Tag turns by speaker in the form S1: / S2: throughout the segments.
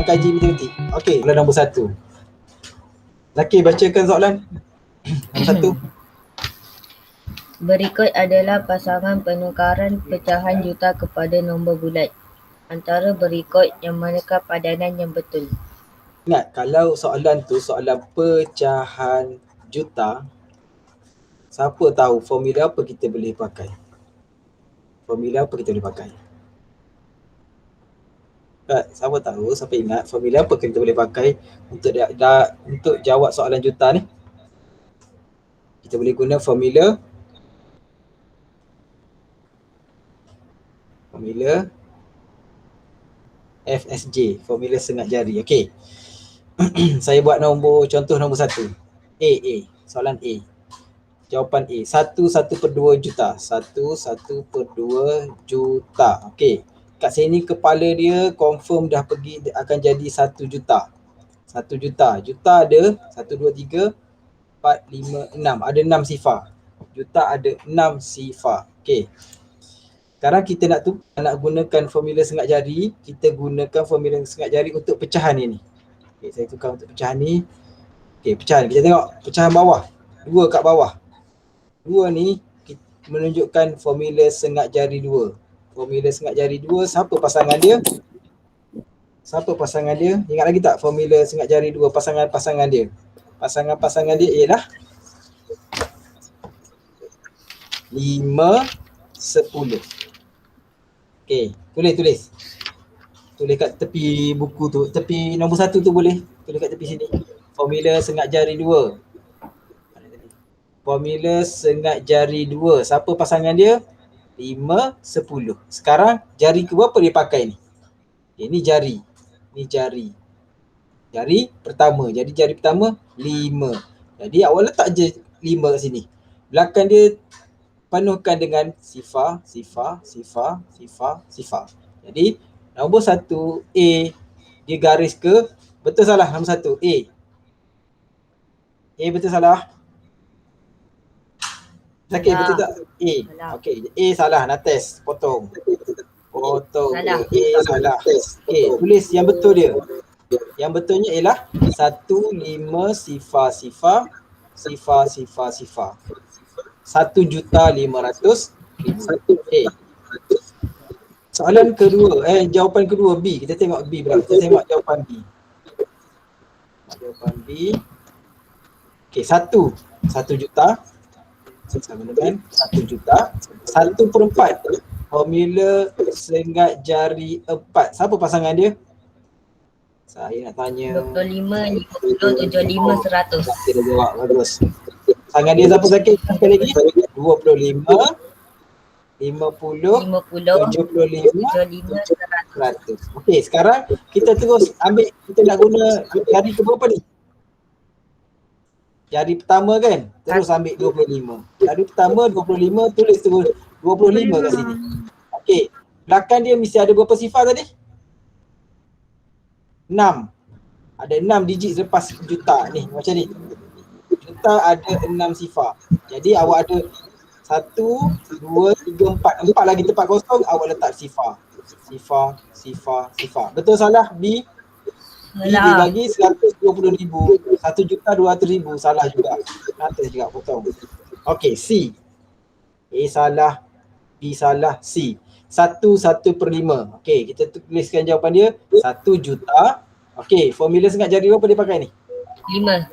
S1: kaji matematik. Okey, soalan nombor 1. Zaki bacakan soalan nombor 1.
S2: Berikut adalah pasangan penukaran pecahan juta kepada nombor bulat. Antara berikut yang manakah padanan yang betul?
S1: Ingat, kalau soalan tu soalan pecahan juta, siapa tahu formula apa kita boleh pakai? Formula apa kita boleh pakai? Siapa tahu, siapa ingat formula apa kita boleh pakai untuk untuk jawab soalan juta ni? Kita boleh guna formula FSJ, formula sengat jari. Okey. Saya buat contoh nombor 1. A. Soalan A. Jawapan A. 1/2 juta. 1/2 juta. Okey. Kat sini kepala dia confirm dah pergi akan jadi 1 juta. 1 juta. Juta ada 1, 2, 3, 4, 5, 6. Ada 6 sifar. Juta ada 6 sifar. Okey. Sekarang kita nak gunakan formula sengat jari. Kita gunakan formula sengat jari untuk pecahan ni. Okay, saya tukar untuk pecahan ni. Okay, pecahan. Kita tengok pecahan bawah. 2 kat bawah. 2 ni menunjukkan formula sengat jari 2. Formula sengat jari 2, siapa pasangan dia? Siapa pasangan dia? Ingat lagi tak formula sengat jari 2, pasangan-pasangan dia? Pasangan-pasangan dia ialah 5, 10. Okay, tulis. Tulis kat tepi buku tu, tepi nombor 1 tu boleh. Tulis kat tepi sini. Formula sengat jari 2. Formula sengat jari 2. Siapa pasangan dia? 5, 10. Sekarang jari ke berapa dia pakai ni? Ini jari. Ni jari. Jari pertama. Jadi jari pertama 5. Jadi awak letak je 5 kat sini. Belakang dia penuhkan dengan sifar. Jadi nombor 1 A, dia garis ke betul salah nombor 1 A. A betul salah? Zakir betul tak? A. Okey, A salah, Nates potong.
S2: Salah.
S1: A salah. Okey, tulis yang betul dia. Yang betulnya ialah 15 sifar. 1,500,000. Okay. Soalan kedua, jawapan kedua B. Kita tengok B pula. Kita tengok jawapan B. Jawapan B. Okay, 1 juta. Saya gunakan 1 juta. 1/4. Formula sengat jari 4. Siapa pasangan dia? Saya nak tanya.
S2: 25, 50, 75, 100.
S1: Kita jawab, bagus. Pasangan dia siapa Zakir? Sekali lagi. 25, 50, 75, 100. Okey, sekarang kita terus ambil, kita nak guna jari ke berapa ni? Jari pertama kan? Terus ambil 25. Jari pertama 25, tulis terus 25 kat sini. Okey, belakang dia mesti ada berapa sifar tadi? 6. Ada 6 digit selepas juta ni, macam ni. Juta ada 6 sifar. Jadi awak ada 1, 2, 3, 4. 4 lagi tempat kosong, awak letak sifar. Sifar. Betul salah B? B dibagi 120,000. 1,200,000. Salah juga. Nanti juga potong. Okey, C. A salah, B salah, C. 1/5. Okey, kita tuliskan jawapan dia 1 juta. Okey, formula sengat jari apa dia pakai ni?
S2: 5.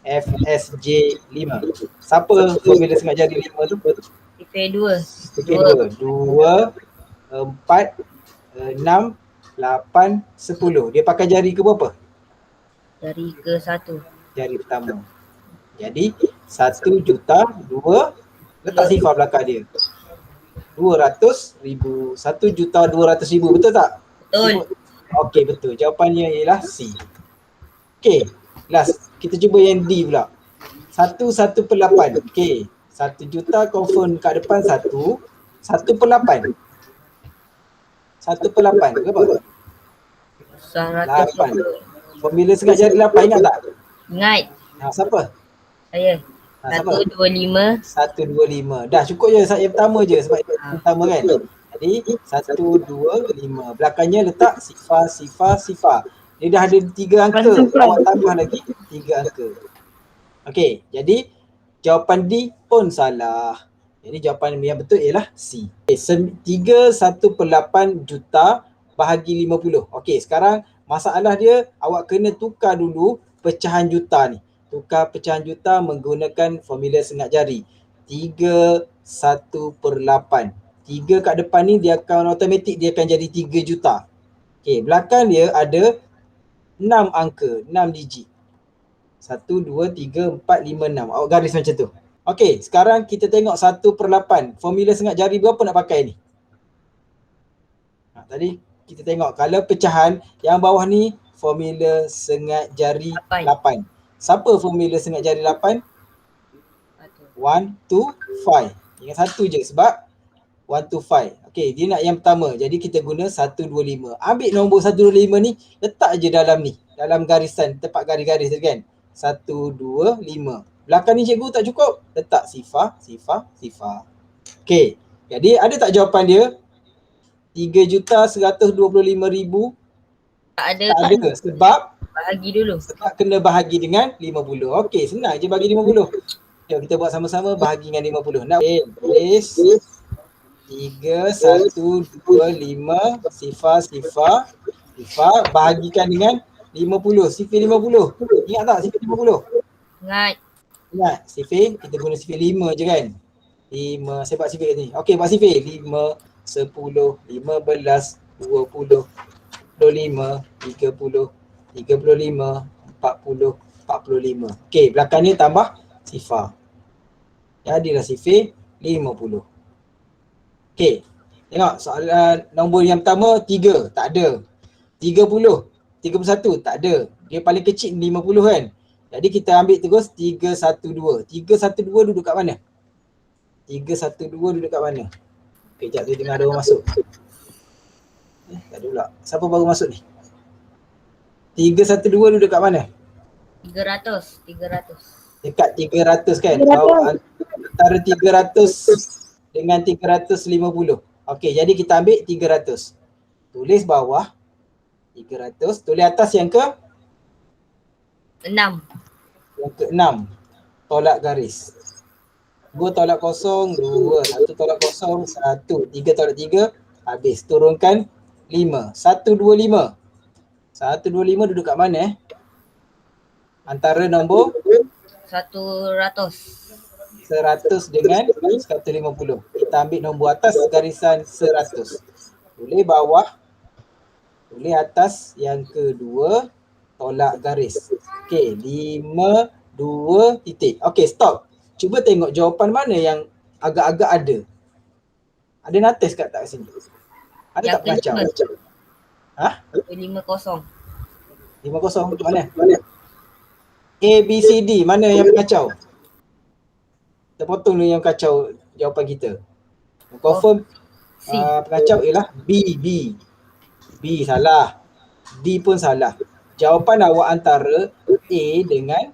S1: FSJ 5. Siapa formula sengat jari 5 tu?
S2: TP2.
S1: 2, 4, 6, 8, 10. Dia pakai jari ke berapa?
S2: Jari ke 1.
S1: Jari pertama. Jadi 1 juta, 2, letak sifar belakang dia. 200,000. 1,200,000. Betul tak?
S2: Betul.
S1: Okey, betul. Jawapannya ialah C. Okey, last. Kita cuba yang D pula. 1/8. Okey, 1 juta confirm kat depan 1. 1/8. 1/8 berapa? 8. Formula sengat jari 8 ingat tak?
S2: Ingat.
S1: Siapa?
S2: Saya. 125.
S1: 125. Dah cukup je yang pertama je sebab yang pertama kan. Jadi 1, 2, 5. Belakangnya letak sifar, sifar, sifar. Dia dah ada 3 angka. Awak tambah lagi 3 angka. Okey, jadi jawapan D pun salah. Jadi jawapan yang betul ialah C. Okay, 3/1/8 juta bahagi 50. Okey, sekarang masalah dia awak kena tukar dulu pecahan juta ni. Tukar pecahan juta menggunakan formula sengat jari. 3/1/8. 3 kat depan ni dia akan automatik dia akan jadi 3 juta. Okey, belakang dia ada 6 angka, 6 digit. 1, 2, 3, 4, 5, 6. Awak garis macam tu. Okey, sekarang kita tengok 1/8. Formula sengat jari berapa nak pakai ni? Tadi kita tengok kalau pecahan yang bawah ni formula sengat jari 8. Siapa formula sengat jari 8? 1, 2, 5. Ingat satu je sebab 1, 2, 5. Okey, dia nak yang pertama. Jadi kita guna 1, 2, 5. Ambil nombor 1, 2, 5 ni, letak je dalam ni. Dalam garisan, tempat garis-garis tu kan. 1, 2, 5. Belakang ni cikgu tak cukup. Letak sifar, sifar, sifar. Okey, jadi ada tak jawapan dia? 3,125,000.
S2: Tak ada.
S1: Tak ada sebab
S2: Bahagi dulu.
S1: sebab kena bahagi dengan 50. Okey, senang je bagi 50. Jom kita buat sama-sama bahagi dengan 50. Nak tulis 3, 1, 2, 5, sifar, sifar, sifar, bahagikan dengan 50. Sifir 50. Ingat tak sifir 50?
S2: Ingat.
S1: Ingat, sifir, kita guna sifir 5 je kan. 5, saya buat sifir kat sini. Okey, buat sifir. 5, 10, 15, 20, 25, 30, 35, 40, 45. Okey, belakang ni tambah sifar. Jadilah sifir 50. Okey, tengok soalan nombor yang pertama 3, tak ada. 30, 31, tak ada. Dia paling kecil 50 kan. Jadi kita ambil terus 312. 312 duduk kat mana? 312 duduk kat mana? Okay, sekejap dia dengar ada orang masuk. Tak ada pula. Siapa baru masuk ni? 312 duduk kat mana?
S2: 300.
S1: Dekat 300 kan? Antara 300 dengan 350. Okey, jadi kita ambil 300. Tulis bawah 300. Tulis atas yang ke?
S2: 6.
S1: Yang ke-6. Tolak garis. 2 tolak kosong, 2. 1 tolak kosong, 1. 3 tolak 3, habis. Turunkan 5. 125. 125 duduk kat mana Antara nombor
S2: 100.
S1: 100 dengan 150. Kita ambil nombor atas garisan 100. Tulis bawah. Tulis atas yang kedua. Tolak garis. Okey, 5, 2, titik. Okey, stop. Cuba tengok jawapan mana yang agak-agak ada. Ada notice kat tak sini? Ada
S2: Yang
S1: tak pengacau? Ha?
S2: 50.
S1: 50 mana? A, B, C, D. Mana yang pengacau? Kita potong dulu yang kacau jawapan kita. Confirm
S2: C.
S1: pengacau ialah B. B salah. D pun salah. Jawapan awak antara A dengan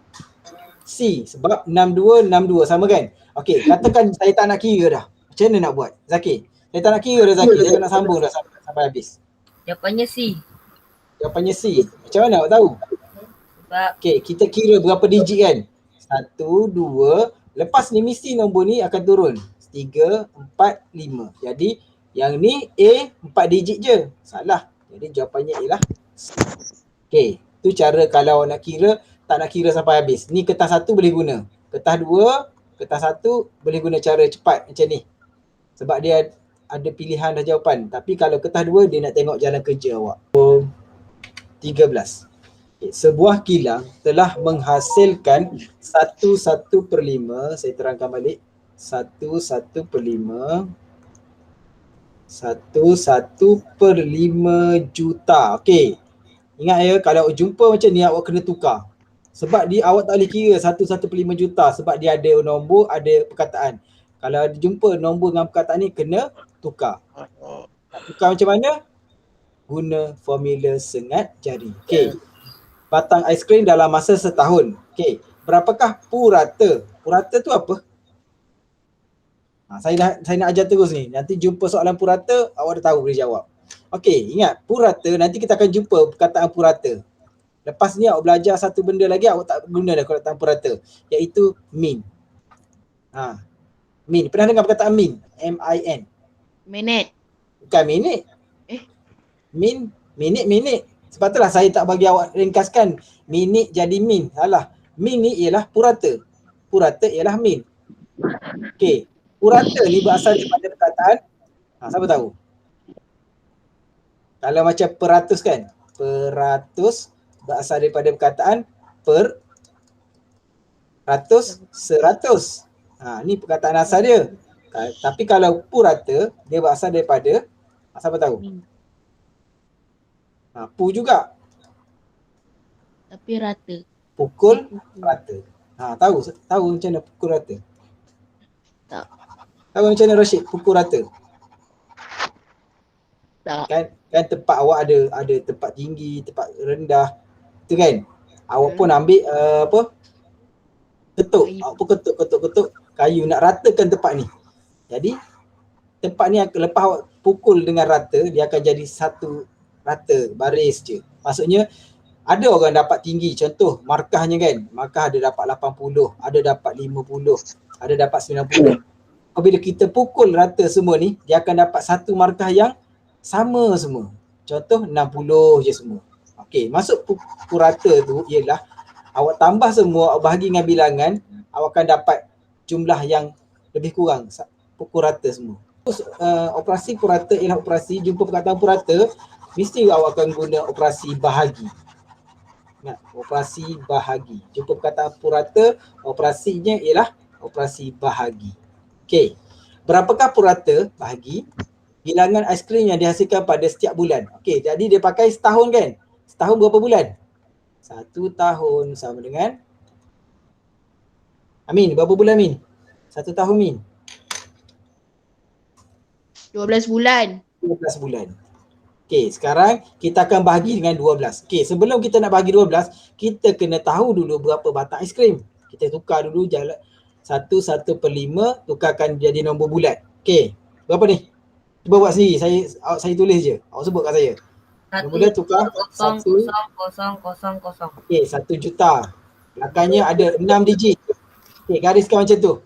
S1: C. Sebab 62, 62 sama kan? Okey, katakan saya tak nak kira dah. Macam mana nak buat? Zaki. Saya tak nak kira dah Zaki. Saya nak sambung dah sampai habis.
S2: Jawapannya C.
S1: Jawapannya C. Macam mana awak tahu?
S2: Sebab
S1: Okey, kita kira berapa digit kan? 1, 2. Lepas ni mesti nombor ni akan turun. 3, 4, 5. Jadi yang ni A 4 digit je. Salah. Jadi jawapannya ialah C. Okey, tu cara kalau nak kira, tak nak kira sampai habis. Ni kertas 1 boleh guna. Kertas 2, kertas 1 boleh guna cara cepat macam ni. Sebab dia ada pilihan dah jawapan. Tapi kalau kertas 2 dia nak tengok jalan kerja awak. 13. Sebuah kilang telah menghasilkan 1/5. Saya terangkan balik. 1/5. 1/5 juta. Okey. Ingat ya, kalau jumpa macam ni awak kena tukar. Sebab dia awak tak boleh kira 1/5 juta sebab dia ada nombor, ada perkataan. Kalau ada jumpa nombor dengan perkataan ni kena tukar. Nak tukar macam mana? Guna formula sengat jari. Okey. Batang aiskrim dalam masa setahun. Okey. Berapakah purata? Purata tu apa? Saya nak ajar terus ni. Nanti jumpa soalan purata, awak dah tahu boleh jawab. Okey, ingat purata, nanti kita akan jumpa perkataan purata. Lepas ni awak belajar satu benda lagi, awak tak guna dah perkataan purata, iaitu min. Min. Pernah dengar perkataan min? M-I-N.
S3: Minit.
S1: Bukan minit. Min, minit. Sebab itulah saya tak bagi awak ringkaskan minit jadi min. Salah. Min ni ialah purata. Purata ialah min. Okey. Purata ni berasal daripada perkataan, siapa tahu? Kalau macam peratus kan? Peratus berasal daripada perkataan per, ratus, seratus. Ni perkataan asal dia. Tapi kalau purata, dia berasal daripada, siapa tahu? Pu juga.
S3: Tapi rata.
S1: Pukul rata. Tahu macam mana pukul rata?
S3: Tak.
S1: Tahu macam mana Rashid pukul rata?
S3: Tak.
S1: Kan tempat awak ada tempat tinggi, tempat rendah. Tu kan? Awak pun ambil ketuk. Awak pun ketuk kayu nak ratakan tempat ni. Jadi tempat ni lepas awak pukul dengan rata, dia akan jadi satu rata, baris je. Maksudnya ada orang dapat tinggi, contoh markahnya kan, markah ada dapat 80, ada dapat 50, ada dapat 90. Apabila kita pukul rata semua ni, dia akan dapat satu markah yang sama semua. Contoh 60 je semua. Okey, masuk pukul rata tu ialah awak tambah semua, awak bahagi dengan bilangan, awak akan dapat jumlah yang lebih kurang pukul rata semua. Operasi purata ialah operasi, jumpa perkataan purata, mesti awak akan guna operasi bahagi. Operasi bahagi. Jumpa perkataan purata, operasinya ialah operasi bahagi. Okey. Berapakah purata bahagi? Bilangan aiskrim yang dihasilkan pada setiap bulan. Okey, jadi dia pakai setahun kan? Setahun berapa bulan? 1 tahun sama dengan Amin, berapa bulan Min? 1 tahun Min?
S3: 12 bulan.
S1: 12 bulan. Okey, sekarang kita akan bahagi dengan 12. Okey, sebelum kita nak bahagi 12, kita kena tahu dulu berapa batang aiskrim. Kita tukar dulu jalan 1/5 tukarkan jadi nombor bulat. Okey, berapa ni? Cuba buat sendiri, saya tulis je. Awak sebut kat saya. Nombor bulat tukar
S2: 0,00000.
S1: Okey, 1 juta. Belakangnya ada 6 digit. Okey, gariskan macam tu.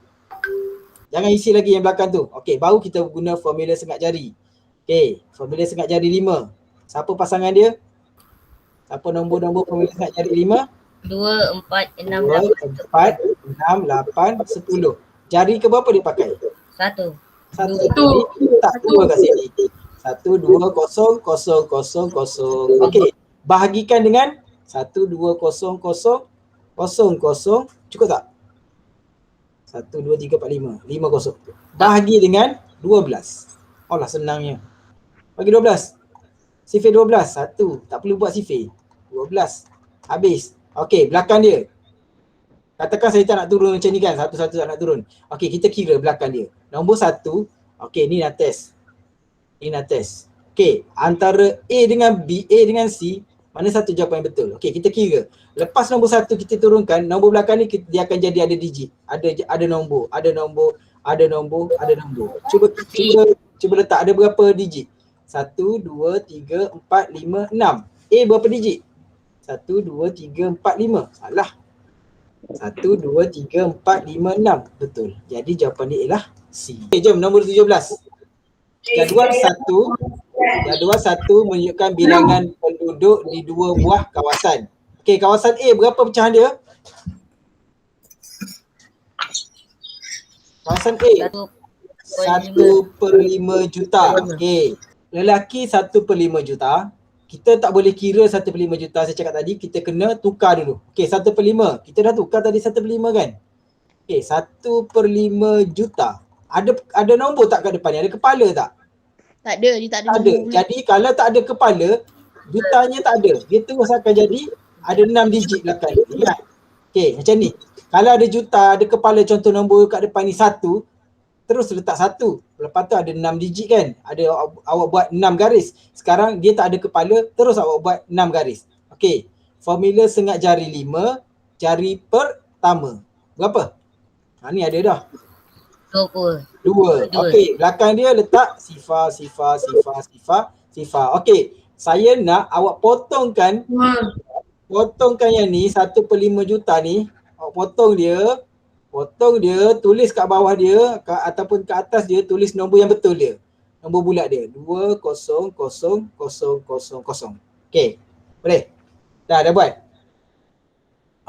S1: Jangan isi lagi yang belakang tu. Okey, baru kita guna formula sengat jari. Okey, formula sengat jari 5. Siapa pasangan dia? Siapa nombor-nombor formula sengat jari 5?
S2: 2, 4, 6,
S1: 2, 4, 6, 8, 10. Jari ke berapa dia pakai?
S2: 1.
S1: Satu. Jadi tak dua kat sini. 1, 2, 0, 0, 0, 0. Okey, bahagikan dengan 1, 2, 0, 0, 0, 0. Cukup tak? 1, 2, 3, 4, 5. 5, 0. Bahagi dengan 12. Alah senangnya. Bagi 12. Sifir 12. 1. Tak perlu buat sifir. 12. Habis. Okey, belakang dia. Katakan saya tak nak turun macam ni kan. Satu-satu tak nak turun. Okey, kita kira belakang dia. Nombor 1. Okey, ni nak test. Ni nak test. Okey, antara A dengan B, A dengan C, mana satu jawapan yang betul? Okey, kita kira. Lepas nombor 1 kita turunkan, nombor belakang ni dia akan jadi ada digit. Ada nombor. Cuba letak ada berapa digit? 1, 2, 3, 4, 5, 6. A berapa digit? 1, 2, 3, 4, 5. Salah. 1, 2, 3, 4, 5, 6. Betul. Jadi jawapan dia ialah C. Okay, jom nombor 17. Jadual 1 menunjukkan bilangan penduduk di 2 buah kawasan. Okey, kawasan A berapa pecahan dia? Kawasan A 1/5 juta. Okey. Lelaki 1/5 juta. Kita tak boleh kira 1/5 juta, saya cakap tadi, kita kena tukar dulu. Okey, 1/5. Kita dah tukar tadi 1/5 kan? Okey, 1/5 juta. Ada nombor tak kat depan ni? Ada kepala tak?
S3: Tak ada, dia tak ada.
S1: Tak ada. Jadi kalau tak ada kepala, jutanya tak ada. Dia terus akan jadi ada 6 digit belakang. Ingat. Okey, macam ni. Kalau ada juta, ada kepala, contoh nombor kat depan ni 1, terus letak 1. Lepas tu ada 6 digit kan? Ada awak buat 6 garis. Sekarang dia tak ada kepala, terus awak buat 6 garis. Okey. Formula sengat jari 5, jari pertama. Berapa? Ni ada dah.
S2: 20.
S1: 2.
S2: Dua.
S1: Okey, belakang dia letak sifar. Okey, saya nak awak potongkan yang ni 1/5 juta ni. Awak potong dia, tulis kat bawah dia ataupun kat atas dia, tulis nombor yang betul dia. Nombor bulat dia 2000000. Okey. Boleh? Dah buat?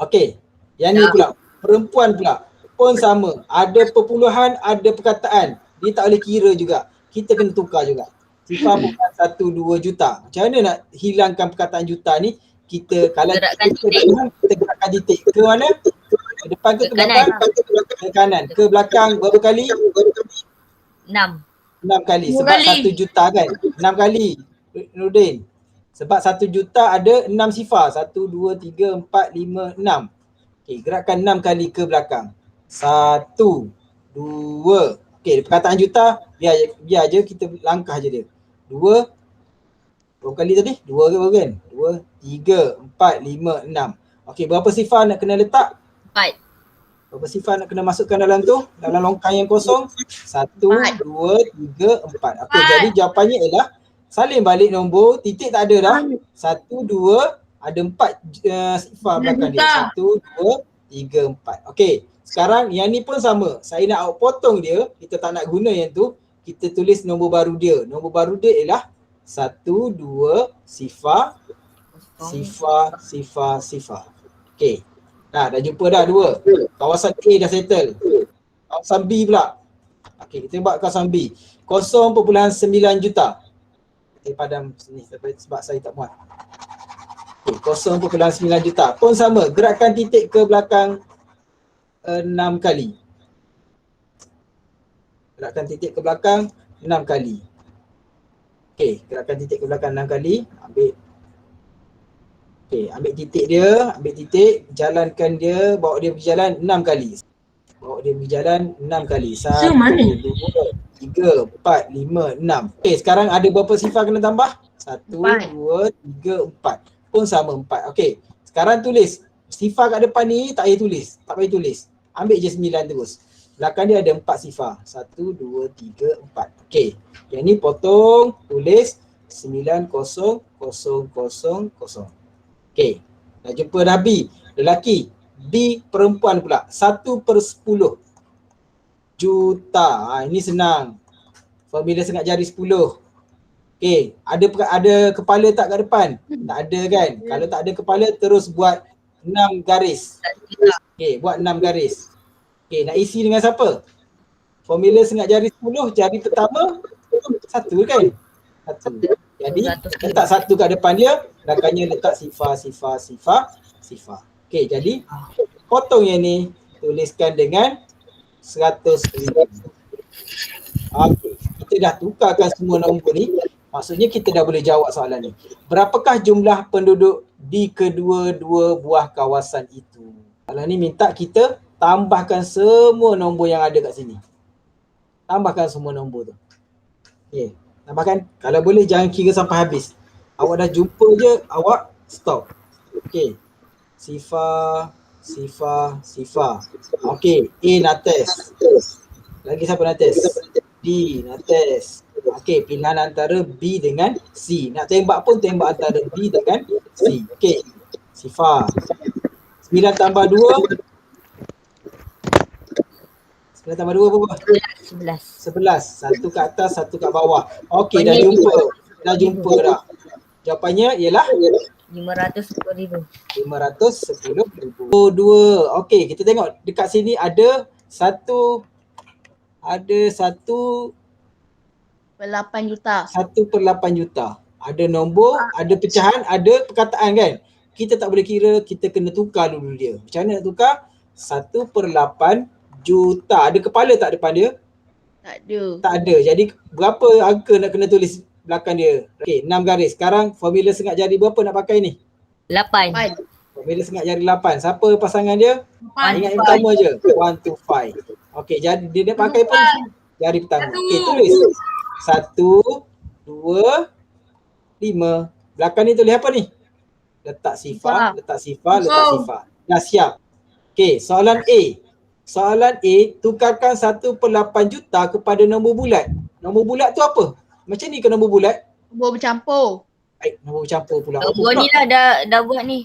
S1: Okey. Yang ni pula, perempuan pula pun sama. Ada perpuluhan, ada perkataan. Dia tak boleh kira juga. Kita kena tukar juga. Sifar bukan 1-2 juta. Macam mana nak hilangkan perkataan juta ni? Kita kalau
S2: Gerakkan
S1: kita
S2: titik.
S1: kita gerakkan titik. Ke mana? Ke depan ke
S2: Ke
S1: belakang? Ke kanan. Ke belakang berapa kali?
S2: 6.
S1: 6 kali.
S3: Dua
S1: Sebab
S3: kali.
S1: 1 juta kan? 6 kali. Nurdin. Sebab 1 juta ada 6 sifar. 1, 2, 3, 4, 5, 6. Okey, gerakkan 6 kali ke belakang. 1, 2. Okey, perkataan juta biar je kita langkah je dia. 2. Berapa kali tadi? 2 ke berapa kan? 2, 3, 4, 5, 6. Okey, berapa sifar nak kena letak?
S2: 4.
S1: Berapa sifar nak kena masukkan dalam tu? Dalam longkang yang kosong? 1, 2, 3, 4. Okey, jadi jawapannya ialah salin balik nombor, titik tak ada dah. 1, 2, ada 4 sifar belakang dia. 1, 2, 3, 4. Okey, sekarang yang ni pun sama. Saya nak awak potong dia, kita tak nak guna yang tu. Kita tulis nombor baru dia. Nombor baru dia ialah 1, 2, sifar. Okey. Dah jumpa dah 2. Kawasan A dah settle. Kawasan B pula. Okey, kita buat kawasan B. 0.9 juta. Padam sini sebab saya tak muat. Okay, 0.9 juta. Pun sama, gerakkan titik ke belakang 6 kali. Gerakkan titik ke belakang 6 kali. Okey, gerakkan titik ke belakang 6 kali. Ambil titik dia, jalankan dia, bawa dia berjalan 6 kali. 1, 2, 3, 4, 5, 6. Okey, sekarang ada berapa sifar kena tambah? 1, 2, 3, 4. Pun sama 4. Okey, sekarang tulis. Sifar kat depan ni tak payah tulis. Ambil je 9 terus. Belakang dia ada 4 sifar. 1, 2, 3, 4. Okey, yang ni potong, tulis 90000. Okey, dah jumpa dah B. Lelaki. B perempuan pula. 1/10 juta. Ini senang. Formula sengat jari 10. Okey, ada kepala tak kat depan? Tak ada kan? Kalau tak ada kepala, terus buat 6 garis. Okey, buat 6 garis. Okey, nak isi dengan siapa? Formula sengat jari 10, jari pertama 1 kan? 1. Jadi letak 1 kat depan dia, belakangnya letak sifar. Okey, jadi potong yang ni, tuliskan dengan 100,000. Okey, kita dah tukarkan semua nombor ni. Maksudnya kita dah boleh jawab soalan ni. Berapakah jumlah penduduk di kedua-dua buah kawasan itu? Soalan ni minta kita tambahkan semua nombor yang ada kat sini. Tambahkan semua nombor tu. Okey, tambahkan. Kalau boleh jangan kira sampai habis. Awak dah jumpa je, awak stop. Okey. Sifar. Okey, A nak test. Lagi siapa nak test? D nak test. Okey, pilihan antara B dengan C. Nak tembak pun tembak antara B dengan C. Okey, sifar. 9 tambah 2. 9 tambah 2 berapa? 11. Satu kat atas, satu kat bawah. Okey, dah jumpa dah. Jawapannya ialah
S2: 510,000.
S1: 510,000. 2. Okey, kita tengok dekat sini ada
S3: 8 juta.
S1: 1/8 juta. Ada nombor, ada pecahan, ada perkataan kan. Kita tak boleh kira, kita kena tukar dulu dia. Macam mana nak tukar? 1/8 juta. Ada kepala tak depan dia?
S3: Tak ada.
S1: Tak ada. Jadi berapa angka nak kena tulis belakang dia? Okey, 6 garis. Sekarang formula sengat jari berapa nak pakai ni?
S2: 8.
S1: Formula sengat jari 8. Siapa pasangan dia? Ingat yang pertama je. 1, 2, 5. Okey, jadi dia nak pakai pun jari pertama. Okey, tulis. 1, 2, 5. Belakang ni tulis apa ni? Letak sifar. Dah siap. Okey, soalan A. Soalan A, tukarkan 1/8 juta kepada nombor bulat. Nombor bulat tu apa? Macam ni ke nombor bulat?
S3: Nombor bercampur.
S1: Baik, nombor bercampur pula.
S2: Nombor ni lah dah buat ni.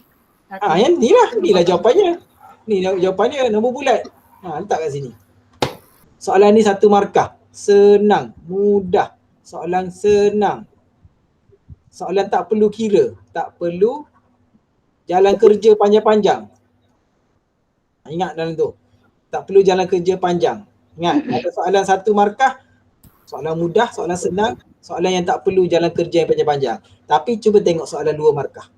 S1: Yang ni lah. Ni lah jawapannya. Ni jawapannya, nombor bulat. Letak kat sini. Soalan ni 1 markah. Senang, mudah. Soalan senang. Soalan tak perlu kira. Tak perlu jalan kerja panjang-panjang. Ingat dalam tu. Tak perlu jalan kerja panjang. Ingat, ada soalan 1 markah, soalan mudah, soalan senang, soalan yang tak perlu jalan kerja yang panjang-panjang. Tapi cuba tengok soalan 2 markah.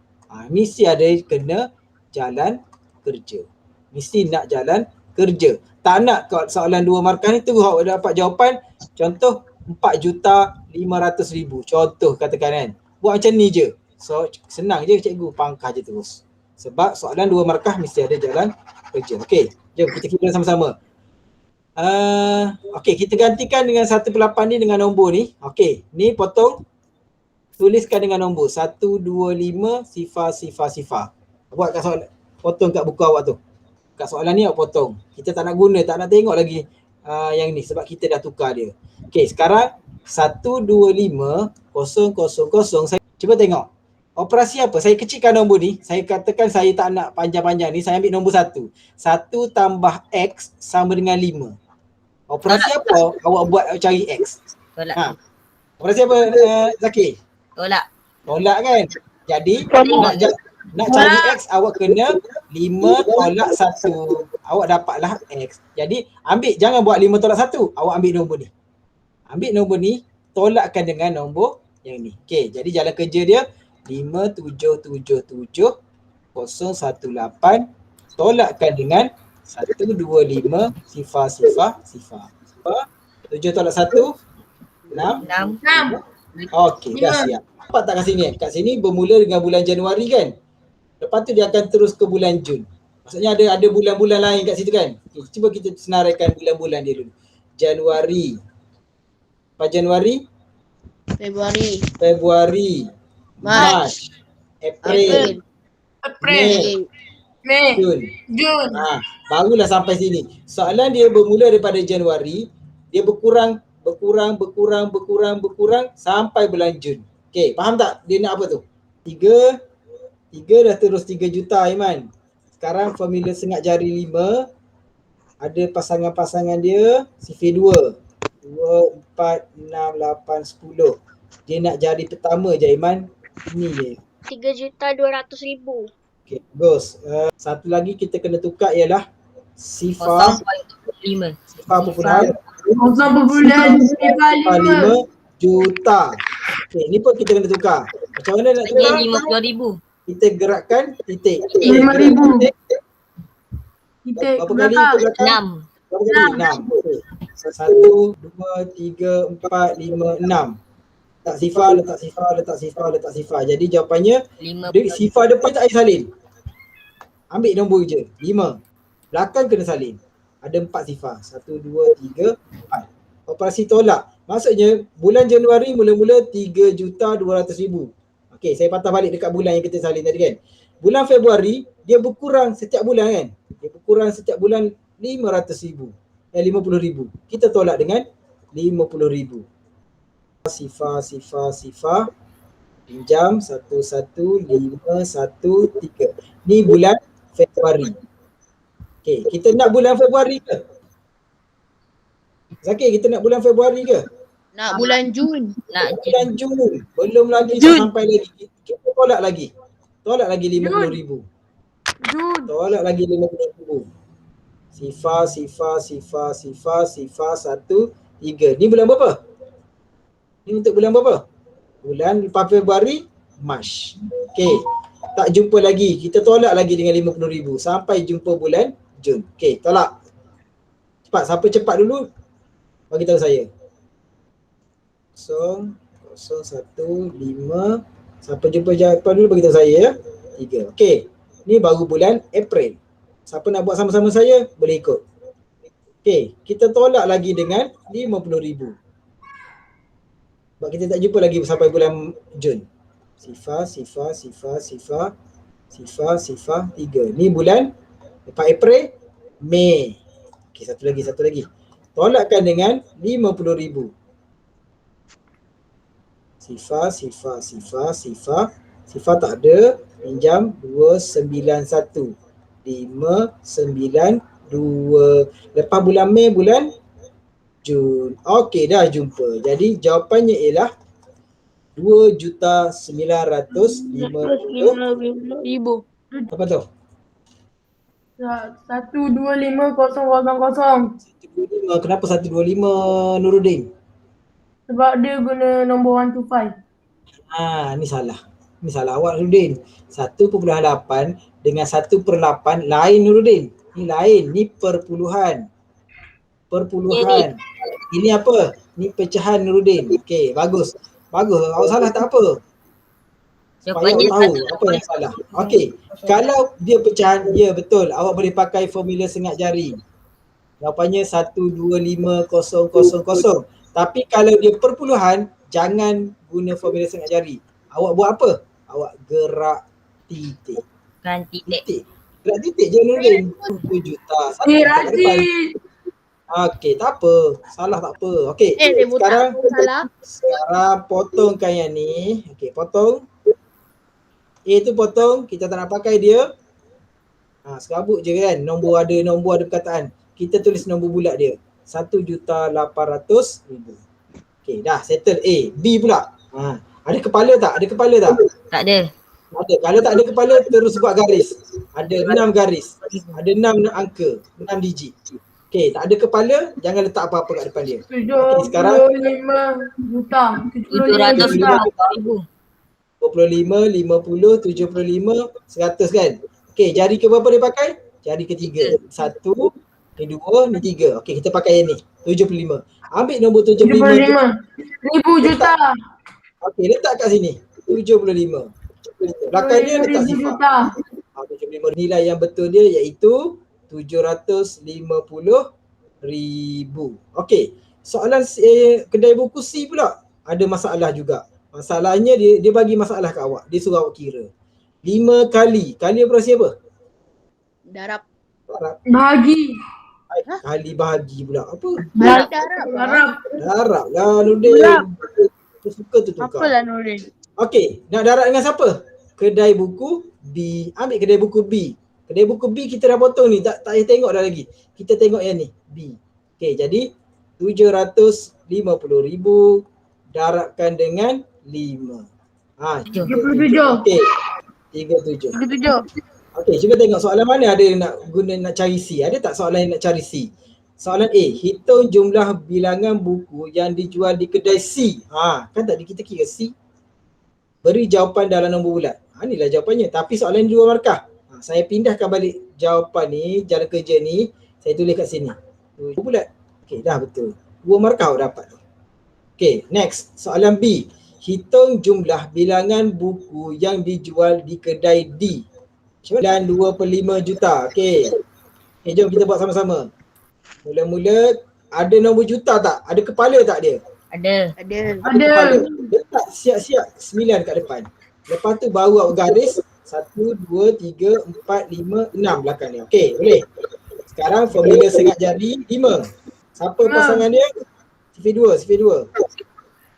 S1: Mesti ada kena jalan kerja. Mesti nak jalan kerja. Tak nak kat soalan 2 markah ni tu awak dapat jawapan, contoh 4,500,000. Contoh katakan kan. Buat macam ni je. So senang je cikgu, pangkah je terus. Sebab soalan 2 markah mesti ada jalan kerja. Okey, jom kita kira sama-sama. Okey, kita gantikan dengan 1/8 ni dengan nombor ni. Okey, ni potong. Tuliskan dengan nombor 125 sifar. Buat kat soalan, potong kat buku awak tu. Kat soalan ni awak potong. Kita tak nak guna, tak nak tengok lagi yang ni sebab kita dah tukar dia. Okey, sekarang 125,000. Saya cuba tengok. Operasi apa? Saya kecilkan nombor ni. Saya katakan saya tak nak panjang-panjang ni. Saya ambil nombor 1. 1 tambah X sama dengan 5. Operasi apa awak buat cari X?
S2: Tolak.
S1: Operasi apa Zaki?
S2: Tolak.
S1: Tolak kan? Jadi nak cari X awak kena 5 tolak 1. Awak dapatlah X. Jadi jangan buat 5 tolak 1. Awak ambil nombor ni. Ambil nombor ni, tolakkan dengan nombor yang ni. Okey, jadi jalan kerja dia 5,777,018 tolakkan dengan 125 sifar. 7 tolak 1 6. Okey, dah siap. Nampak tak kat sini? Kat sini bermula dengan bulan Januari kan? Lepas tu dia akan terus ke bulan Jun. Maksudnya ada bulan-bulan lain kat situ kan? Okay, cuba kita senaraikan bulan-bulan dia dulu. Januari. Apa Januari? Februari. Mac, April, Mei, Jun. Barulah sampai sini. Soalan dia bermula daripada Januari, dia berkurang sampai bulan Jun. Okey, faham tak dia nak apa tu? 3 dah terus 3 juta Aiman. Sekarang formula sengat jari 5, ada pasangan-pasangan dia sifir 2, 4, 6, 8, 10. Dia nak jari pertama je Aiman. Ini je.
S4: 3,200,000.
S1: Okay, bagus. Satu lagi kita kena tukar ialah sifar
S2: 0.5.
S1: sifar perpuluhan
S4: 0.5
S1: juta. Okay, ni pun kita kena tukar. Macam mana nak tukar?
S2: 50,000.
S1: Kita gerakkan titik.
S4: 5,000.
S1: Berapa kali kita gerakkan?
S2: 6.
S1: Berapa kali? 6. 1, 2, 3, 4, 5, 6. Letak sifar. Jadi jawapannya
S2: 50.
S1: sifar depan tak payah salin. Ambil nombor je. 5. Belakang kena salin. Ada 4 sifar. 1, 2, 3, 4. Operasi tolak. Maksudnya bulan Januari mula-mula 3,200,000. Okey, saya patah balik dekat bulan yang kita salin tadi kan. Bulan Februari dia berkurang setiap bulan kan. Dia berkurang setiap bulan 500,000. 50,000. Kita tolak dengan 50,000. Sifar. Pinjam 1,1,5,1,3. Ni bulan Februari. Okey, kita nak bulan Februari ke? Zaki, kita nak bulan Februari ke?
S3: Nak bulan Jun.
S2: Nak
S1: Bulan Jun. Belum lagi sampai lagi. Kita tolak lagi. Tolak lagi 50,000. Tolak lagi 50,000. Sifar 1, 3. Ni bulan berapa? Ni untuk bulan berapa? Bulan lepas Februari, Mac. Okey. Tak jumpa lagi. Kita tolak lagi dengan 50,000 sampai jumpa bulan Jun. Okey, tolak. Cepat. Siapa cepat dulu bagi tahu saya. 0,015. Siapa jumpa jawapan dulu bagi tahu saya ya. 3. Okey. Ni baru bulan April. Siapa nak buat sama-sama saya boleh ikut. Okey, kita tolak lagi dengan 50,000. Sebab kita tak jumpa lagi sampai bulan Jun. Sifar 3. Ni bulan lepas April, Mei. Okey, satu lagi. Tolakkan dengan 50,000. Sifar tak ada. Pinjam 291. 592. Lepas bulan Mei, bulan Jun. Okey, dah jumpa. Jadi jawapannya ialah 2,950,000. Apa tu?
S5: 125000.
S1: 125. Kenapa 125 Nuruddin?
S5: Sebab dia guna nombor 125.
S1: Ni salah. Ni salah awak Nuruddin. 1.8 dengan 1/8 lain Nuruddin. Ni lain. Ni perpuluhan. Ini apa? Ni pecahan Nuruddin. Okey, bagus. Awak salah tak apa. Supaya awak tahu apa yang salah. Okey, kalau dia pecahan, ya betul. Awak boleh pakai formula sengat jari. Jawapannya 125,000. Tapi kalau dia perpuluhan, jangan guna formula sengat jari. Awak buat apa? Awak gerak titik.
S2: Kan titik.
S1: Gerak titik je Nuruddin. 2 juta.
S5: Rajin.
S1: Okey, tak apa. Salah tak apa. Okey,
S3: Dia buta salah.
S1: sekarang potongkan yang ni. Okey, potong. A tu potong, kita tak nak pakai dia. Serabut je kan. Nombor ada perkataan. Kita tulis nombor bulat dia. 1,800,000. Okey, dah settle A. B pula. Ada kepala tak?
S2: Tak ada.
S1: Ada. Kalau tak ada kepala, terus buat garis. Ada 6 garis. Ada 6 angka, 6 digit. Okey, tak ada kepala, jangan letak apa-apa kat depan dia.
S5: 75 juta.
S2: 750,000.
S1: 25, 50, 75, 100 kan? Okey, jari ke berapa dia pakai? Jari ketiga. 1, ni 2, ni 3. Okey, kita pakai yang ni. 75. Ambil nombor 75.
S5: 1,000 juta.
S1: Okey, letak kat sini. 75. Belakang dia letak
S5: 1,000
S1: sifar.
S5: juta.
S1: 75. Nilai yang betul dia iaitu 750,000. Okey, soalan kedai buku C pula ada masalah juga. Masalahnya dia bagi masalah kat awak. Dia suruh awak kira. 5 kali. Kali operasi apa?
S3: Darab.
S5: Bahagi.
S1: Kali bahagi pula. Apa?
S5: Darab.
S1: Darab lah Nuruddin. Dia suka tu tukar.
S3: Apalah Nurin?
S1: Okey, nak darab dengan siapa? Kedai buku B. Ambil kedai buku B. Kedai buku B kita dah potong ni. Tak payah tengok dah lagi. Kita tengok yang ni. B. Okey, jadi 750,000 darabkan dengan 5.
S5: 37.
S1: Okey. 37. Okey, cuba tengok soalan mana ada yang nak cari C. Ada tak soalan yang nak cari C? Soalan A, hitung jumlah bilangan buku yang dijual di kedai C. Kan tadi kita kira C. Beri jawapan dalam nombor bulat. Inilah jawapannya. Tapi soalan ni 2 markah. Saya pindahkan balik jawapan ni, jalan kerja ni. Saya tulis kat sini. 2 bulat. Okey, dah betul. 2 markah awak dapat. Okey, next. Soalan B. Hitung jumlah bilangan buku yang dijual di kedai D. Dan 2/5 juta. Okey. Jom kita buat sama-sama. Mula-mula ada nombor juta tak? Ada kepala tak dia?
S2: Ada.
S1: Kepala. Letak siap-siap 9 kat depan. Lepas tu baru awak garis 1, 2, 3, 4, 5, 6 belakang dia. Okey, boleh. Sekarang formula sengat jari 5. Siapa pasangan dia? Sifir 2.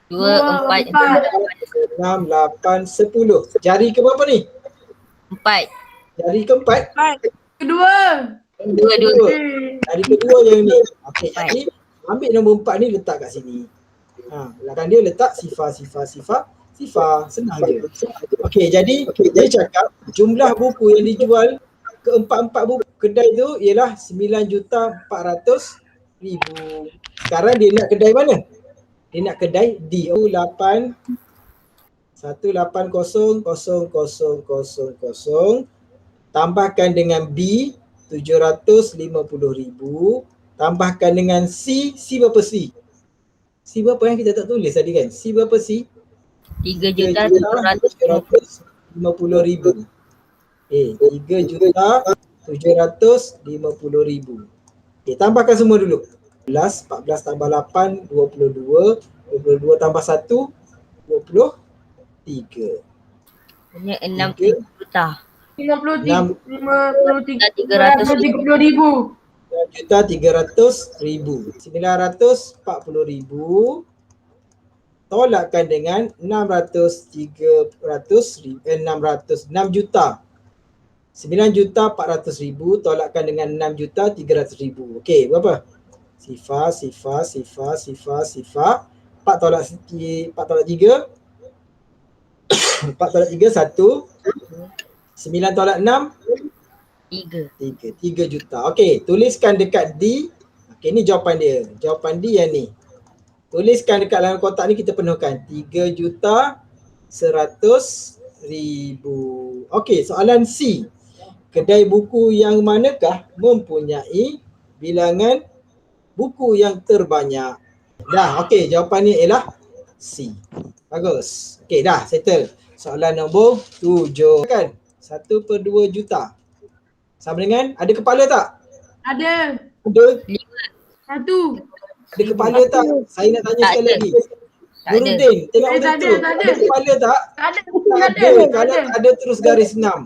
S2: 2, 4,
S1: 6, 8, 10. Jari ke berapa ni?
S2: 4.
S1: Jari keempat?
S5: Kedua.
S1: Jari kedua yang ni. Okey, jadi ambil nombor 4 ni letak kat sini. Belakang dia letak sifar. Senang je. Okey, jadi dia cakap jumlah buku yang dijual keempat-empat buku kedai tu ialah 9,400,000. Sekarang dia nak kedai mana? Dia nak kedai D. 180,000 tambahkan dengan B 750,000 tambahkan dengan C berapa C? C berapa yang kita tak tulis tadi kan? C berapa C?
S2: 3,750,000.
S1: 3,750,000. Tambahkan semua dulu. 14 tambah 8, 22. 22 tambah 1, 23.
S2: Hanya 60 juta.
S5: 53,330,000.
S1: 9,300,000. 940,000 tolakkan dengan 6 juta. 9,400,000 tolakkan dengan 6,300,000. Okey, berapa? Sifar. 4 tolak 3. 4 tolak 3, 1. 9 tolak 6,
S2: 3.
S1: 3 juta. Okey, tuliskan dekat D. Okey, ni jawapan dia. Jawapan D yang ni. Tuliskan dekat dalam kotak ni, kita penuhkan 3,100,000. Okey, soalan C. Kedai buku yang manakah mempunyai bilangan buku yang terbanyak? Dah, okey, jawapannya ialah C. Bagus. Okey, dah settle. Soalan nombor 7 kan? 1/2 juta. Sama dengan, ada kepala tak?
S5: Ada.
S1: Ada.
S5: 1.
S1: Ada kepala tak? Saya nak tanya
S2: Tak
S1: sekali
S2: ada.
S1: lagi.
S2: Tak ada.
S1: Nurudin, tengok
S5: Tak
S1: betul-betul.
S5: ada.
S1: Ada kepala tak?
S5: Tak ada.
S1: Tak
S5: Tak
S1: ada.
S5: ada.
S1: Kalau tak ada, terus garis 6.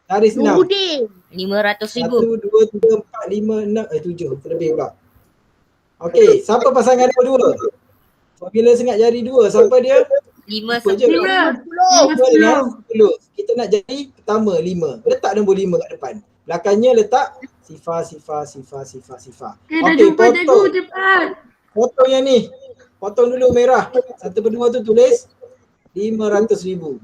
S1: Garis 6.
S3: Nurudin.
S2: 500,000.
S1: 1, 2, 3, 4, 5, 6, 7. Terlebih pula. Okey, siapa pasangan nombor 2? Formula sengat jari 2. Siapa dia?
S2: 5
S1: Apa je?
S5: 5.
S1: 5 dengan 10. Kita nak jadi pertama 5. Letak nombor 5 kat depan. Belakangnya letak sifar.
S5: Kita
S1: Okey,
S5: jumpa cikgu
S1: potong.
S5: cepat.
S1: Potong yang ni. Potong dulu merah. 1/2 tu tulis 500,000.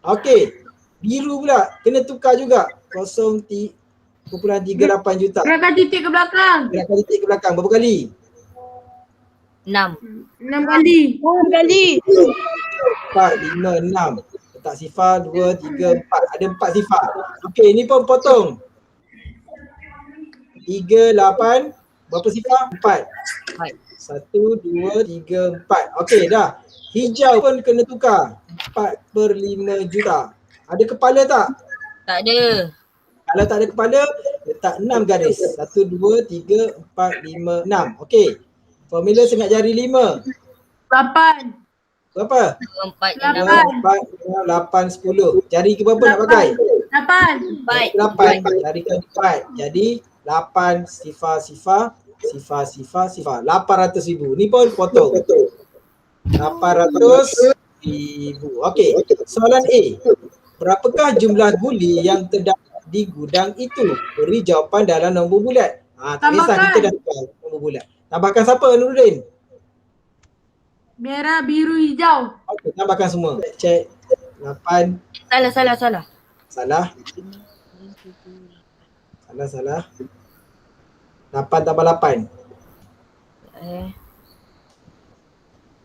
S1: Okey. Biru pula. Kena tukar juga. 0.38 juta.
S5: Gerakkan titik ke belakang.
S1: Gerakkan titik ke belakang. Berapa kali?
S2: 6.
S5: 6 kali.
S1: 4, 5, 6. Letak sifar 2, 3, 4. Ada 4 sifar. Okey, ni pun potong. 3, 8. Berapa sifar? 4. 1, 2, 3, 4. Okey, dah. Hijau pun kena tukar. 4/5 juta. Ada kepala tak?
S2: Tak ada.
S1: Kalau tak ada kepala, letak 6 garis. 1, 2, 3, 4, 5, 6. Okey. Formula sengat jari 5.
S5: 8.
S1: Berapa?
S2: 4,
S5: 8.
S1: 4, 8, 10. Jari ke berapa nak pakai?
S5: 8.
S1: 8. Jarikan 4. Jadi 8 sifar. 800,000. Ni pun potong. 800,000. Okey. Soalan A. Berapakah jumlah guli yang terdapat di gudang itu? Beri jawapan dalam nombor bulat. Tak kisah,
S5: Tambahkan.
S1: kita dah tukar nombor bulat. Tambahkan siapa, Nurudin?
S5: Merah, biru, hijau.
S1: Okey, tambahkan semua. Check. 8.
S2: Salah.
S1: Salah. 8 tambah 8.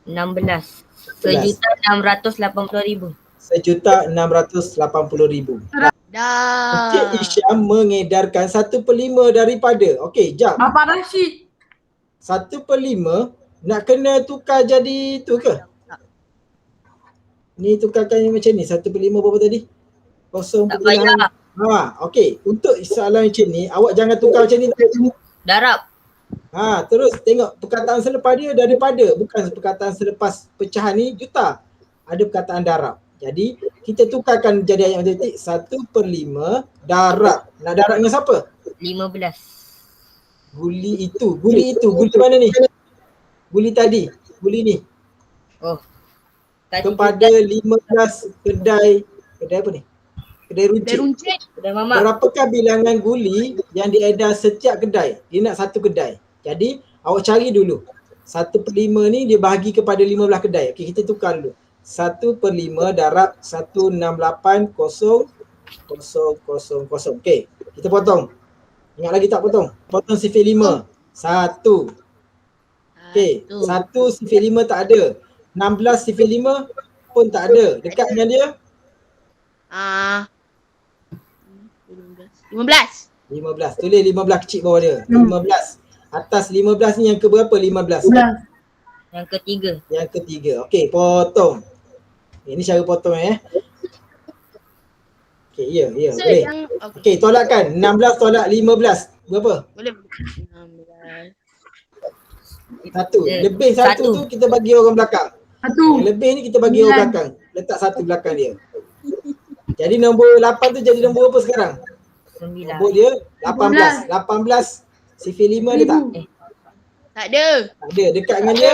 S2: 16. 1,680,000.
S1: 1,680,000.
S3: Dah.
S1: Encik Isyam mengedarkan 1/5 daripada. Okey, jap.
S5: Bapak Rashid.
S1: 1/5 nak kena tukar jadi tu ke? Ni tukarkan yang macam ni. 1/5 berapa tadi? 0.
S2: Tak payah.
S1: Okey. Untuk soalan macam ni, awak jangan tukar macam ni.
S2: Darab.
S1: Terus tengok perkataan selepas dia daripada. Bukan perkataan selepas pecahan ni juta. Ada perkataan darab. Jadi kita tukarkan jadi ayat matematik 1/5 darab. Nak darab dengan siapa?
S2: 15.
S1: Guli itu. Guli mana ni? Guli tadi. Guli ni.
S2: Oh.
S1: Kepada 15 kedai apa ni? Kedai runcit.
S3: Beruncit.
S2: Kedai mamak.
S1: Berapakah bilangan guli yang diedar setiap kedai? Dia nak satu kedai. Jadi awak cari dulu. 1/5 ni dia bahagi kepada 15 kedai. Okey, kita tukar dulu. 1/5 darab 168,000. Okey, kita potong. Ingat lagi tak potong? Potong sifir 5. 1. Okey, 1 sifir 5 tak ada. 16 sifir 5 pun tak ada. Dekat dengan dia
S3: 15.
S1: 15. Tulis 15 kecil bawah dia. 15. Atas 15 ni yang ke berapa? 15.
S5: 11.
S2: Yang ketiga.
S1: Yang ketiga. Okey, potong. Ini cara potong Okey, ya,
S3: So
S1: boleh.
S3: yang
S1: Okey, tolakkan. 16 tolak 15. Berapa?
S3: boleh. 16.
S1: 1.
S2: Eh,
S1: Lebih 1
S2: satu.
S1: tu kita bagi orang belakang.
S5: 1.
S1: Yang lebih ni kita bagi orang belakang. Letak 1 belakang dia. Jadi nombor 8 tu jadi nombor apa sekarang?
S2: 9.
S1: Nombor dia 18. 18 Sifir 5 ada tak?
S3: Tak ada.
S1: Tak ada. Dekat dengan dia?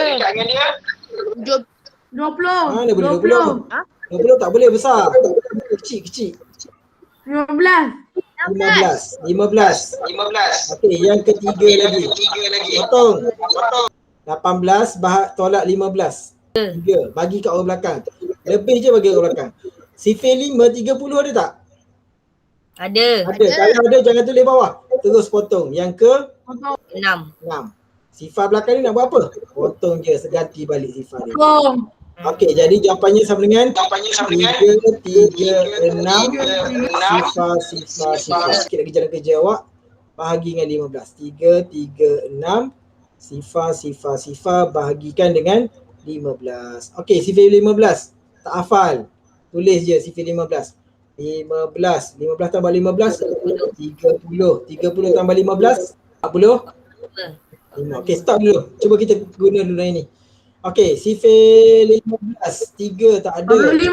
S3: Tujuh-
S5: 20.
S1: Mana boleh 20?
S5: 20.
S1: 20 tak boleh besar. Kecil.
S5: 15.
S1: 15. Okey, yang ketiga lagi. Potong. 18 tolak 15. 3. Bagi kat orang belakang. Lebih je bagi orang belakang. Sifir 5, 30 ada tak?
S2: Ada.
S1: Ada. Kalau ada jangan tulis bawah. Terus potong. Yang ke
S2: 6.
S1: 6. Sifar belakang ni nak buat apa? Potong je, ganti balik sifar dia.
S5: Bom.
S1: Okey, jadi jawapannya sama dengan 3, 6, sifar. Sikit lagi jalan kerja awak. Bahagi dengan 15. 3, 6, sifar. Bahagikan dengan 15. Okey, sifir 15. Tak hafal. Tulis je sifir 15. 15 tambah 15, 30. 30 tambah 15, 40. 5. Okey, stop dulu. Cuba kita guna dulu yang ni. Okey, sifir 15. 3 tak ada.
S5: 25.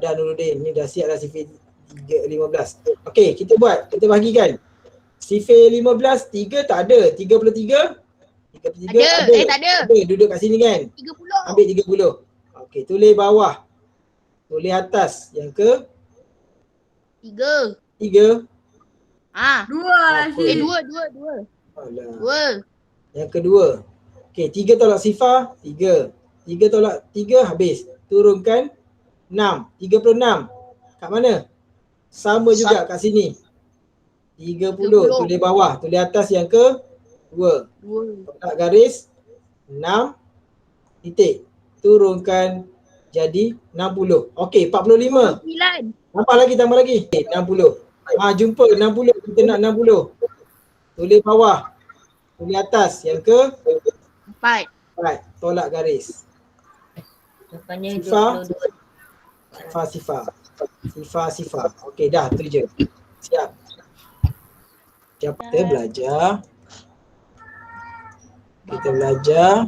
S1: Dah Nuruddin. Ni dah siap dah sifir 15. Okey, kita buat. Kita bahagikan. Sifir 15, 3 tak ada. 33. 33
S3: Ada. Tak ada.
S1: Duduk kat sini kan.
S3: 30.
S1: Ambil 30. Okey, tulis bawah. Tulis atas. Yang ke
S3: 3.
S1: 3.
S5: 2.
S1: Okey.
S3: Dua.
S1: Alah. Yang kedua. Okey, 3 tolak sifar, 3. 3 tolak 3 habis. Turunkan 6. 36. Kat mana? Sama juga kat sini. 30. Tulis bawah. Tulis atas yang ke 2.
S3: 2.
S1: Tolak garis 6 titik. Turunkan jadi 60. Okey, 45.
S3: 9.
S1: Tambah lagi. 60. Jumpa 60. Kita nak 60. Tulis bawah. Tulis atas yang ke
S3: 4.
S1: 4. Tolak garis.
S2: Jawapannya
S1: Sifar.
S2: 22.
S1: Sifar. Okey, dah tu je. Siap. Kita belajar.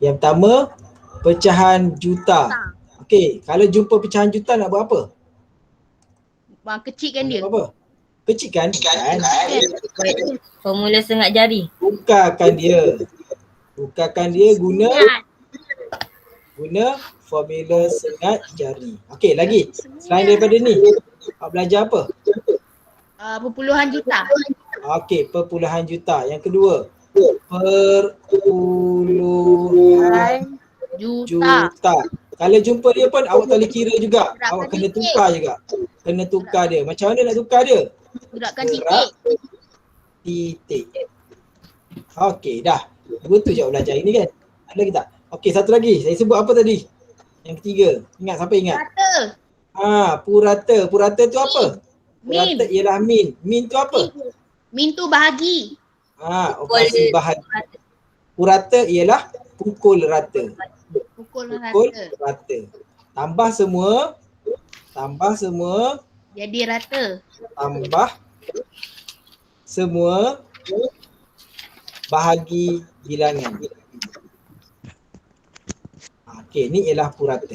S1: Yang pertama, pecahan juta. Okey, kalau jumpa pecahan juta nak buat apa?
S3: Kecilkan dia.
S1: Nak buat apa? Kecilkan?
S2: Formula sengat jari.
S1: Bukakan dia guna formula sengat jari. Okey, lagi. Selain daripada ni, awak belajar apa?
S3: Perpuluhan juta.
S1: Okey, perpuluhan juta. Yang kedua, perpuluhan
S3: Juta.
S1: juta. Kalau jumpa dia pun awak tak boleh kira juga. Awak kena tukar juga. Kena tukar dia. Macam mana nak tukar dia?
S3: Gerakkan
S1: Gerak titik. Okey, dah. Dua tu je awak belajar ini kan? Ada lagi tak? Okey, satu lagi. Saya sebut apa tadi? Yang ketiga. Ingat, siapa ingat?
S3: Rata.
S1: Purata. Purata tu apa?
S3: Min.
S1: Purata ialah min. Min tu apa?
S3: Min tu bahagi.
S1: Operasi bahagi. Purata ialah pukul rata.
S3: Pukul
S1: Pukul
S3: rata.
S1: rata. Tambah semua.
S3: Jadi rata.
S1: Tambah semua bahagi bilangan. Okey, ni ialah purata.